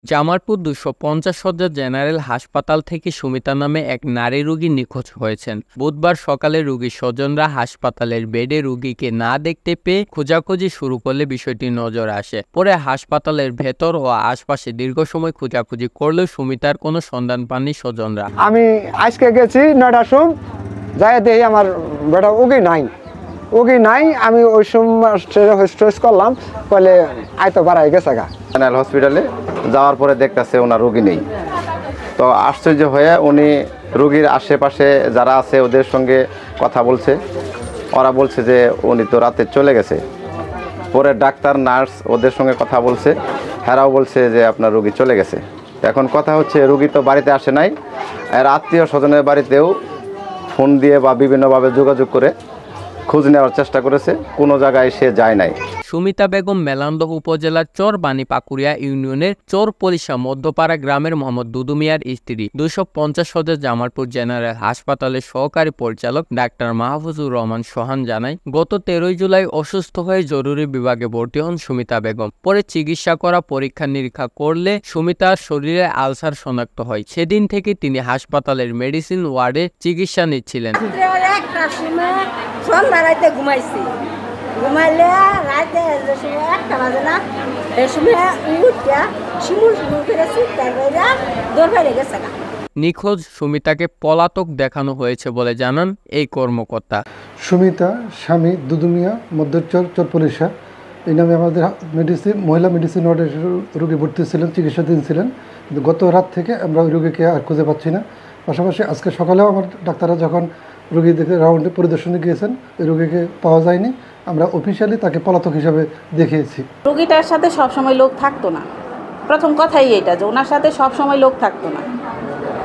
জামালপুর ২৫০ শয্যার জেনারেল হাসপাতাল থেকে সুমিতা নামে এক নারী রোগী নিখোঁজ হয়েছেন। বুধবার সকালে রোগীর স্বজনরা হাসপাতালের বেডে রোগীকে না দেখতে পেয়ে খোঁজাখুঁজি শুরু করলে বিষয়টি নজরে আসে। পরে হাসপাতালের ভেতর ও আশপাশে দীর্ঘ সময় খোঁজাখুঁজি করলেও সুমিতার কোনো সন্ধান পাননি স্বজনরা। আমি আজকে গেছি ৯টার সময়, যাই দেখি আমার বেটা উগি নাই। আমি ওই সময় স্ট্রেস করলাম, বলে আয়তো বাড়াই গেছে গা। জেনারেল হসপিটালে যাওয়ার পরে দেখতেছে ওনার রোগী নেই। তো আশ্চর্য হয়ে উনি রোগীর আশেপাশে যারা আছে ওদের সঙ্গে কথা বলছে। ওরা বলছে যে উনি তো রাতে চলে গেছে। পরে ডাক্তার নার্স ওদের সঙ্গে কথা বলছে, হেরাও বলছে যে আপনার রোগী চলে গেছে। এখন কথা হচ্ছে রোগী তো বাড়িতে আসে নাই, আর আত্মীয় স্বজনের বাড়িতেও ফোন দিয়ে বা বিভিন্নভাবে যোগাযোগ করে খোঁজ নেওয়ার চেষ্টা করেছে, কোনো জায়গায় সে যায় নাই। সুমিতা বেগম মেলান্দহ উপজেলার চর বাণীপাকুড়িয়া ইউনিয়নের চর পরিসা মধ্যপাড়া গ্রামের মোহাম্মদ দুদু মিয়ার স্ত্রী। ২৫০ শয্যার জামালপুর জেনারেল হাসপাতালের সহকারী পরিচালক ডাক্তার মাহফুজুর রহমান সোহান জানায়, গত ১৩ জুলাই অসুস্থ হয়ে জরুরি বিভাগে ভর্তি হন সুমিতা বেগম। পরে চিকিৎসা করা পরীক্ষা নিরীক্ষা করলে সুমিতার শরীরে আলসার শনাক্ত হয়। সেদিন থেকে তিনি হাসপাতালের মেডিসিন ওয়ার্ডে চিকিৎসা নিচ্ছিলেন। রাইতে ঘুমাইছি, ঘুমাইলে রাইতে যে সময় ১টা বাজে না, এই সময় উঠা শিমুল করেছি, তারপরে দৌড় বাইরে গেছে না। নিখোঁজ সুমিতাকে পলাতক দেখানো হয়েছে বলে জানান এই কর্মকর্তা। সুমিতা স্বামী দুদু মিয়া মধ্যচর চরপরিসা, এই নামে আমাদের মহিলা মেডিসিন ওয়ার্ডে রোগী ভর্তি ছিলেন, চিকিৎসাধীন ছিলেন। কিন্তু গত রাত থেকে আমরা ওই রোগীকে আর খুঁজে পাচ্ছি না। পাশাপাশি আজকে সকালেও আমার ডাক্তাররা যখন রোগী দেখে রাউন্ডে পরিদর্শনে গিয়েছেন, ওই রোগীকে পাওয়া যায়নি। আমরা অফিসিয়ালি তাকে পলাতক হিসাবে দেখিয়েছি। রোগীটার সাথে সবসময় লোক থাকতো না, প্রথম কথাই এটা যে ওনার সাথে সবসময় লোক থাকতো না,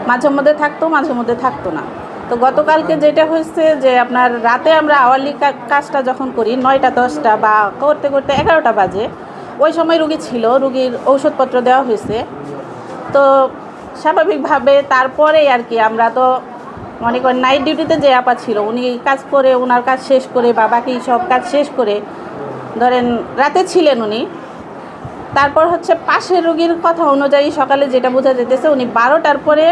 মাঝে মধ্যে থাকতো, মাঝে মধ্যে থাকতো না। তো গতকালকে যেটা হয়েছে যে আপনার রাতে আমরা আওয়ারলি কাজটা যখন করি ৯টা ১০টা বা করতে করতে ১১টা বাজে, ওই সময় রোগী ছিল, রোগীর ঔষধপত্র দেওয়া হয়েছে। তো স্বাভাবিকভাবে তারপরে আর কি আমরা তো মনে করেন নাইট ডিউটিতে যে আপা ছিল, উনি কাজ করে ওনার কাজ শেষ করে বা বাকি সব কাজ শেষ করে ধরেন রাতে ছিলেন উনি। তারপর হচ্ছে পাশের রোগীর কথা অনুযায়ী সকালে যেটা বোঝা যেতেছে উনি ১২টার পরে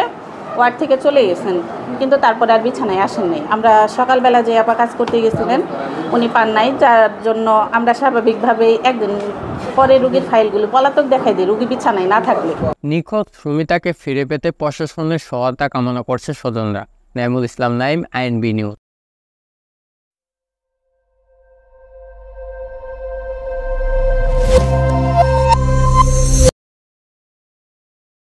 ওয়ার্ড থেকে চলে গেছেন, কিন্তু তারপরে আর বিছানায় আসেন নাই। আমরা সকালবেলা যে আপা কাজ করতে গেছিলেন উনি পান নাই, যার জন্য আমরা স্বাভাবিকভাবেই একদিন পরে রোগীর ফাইলগুলো পলাতক দেখাই দিই রোগী বিছানায় না থাকলে। নিখোঁজ সুমিতাকে ফিরে পেতে প্রশাসনের সহায়তা কামনা করছে স্বজনরা। নাইমুল ইসলাম নাইম, আইএনবি নিউজ।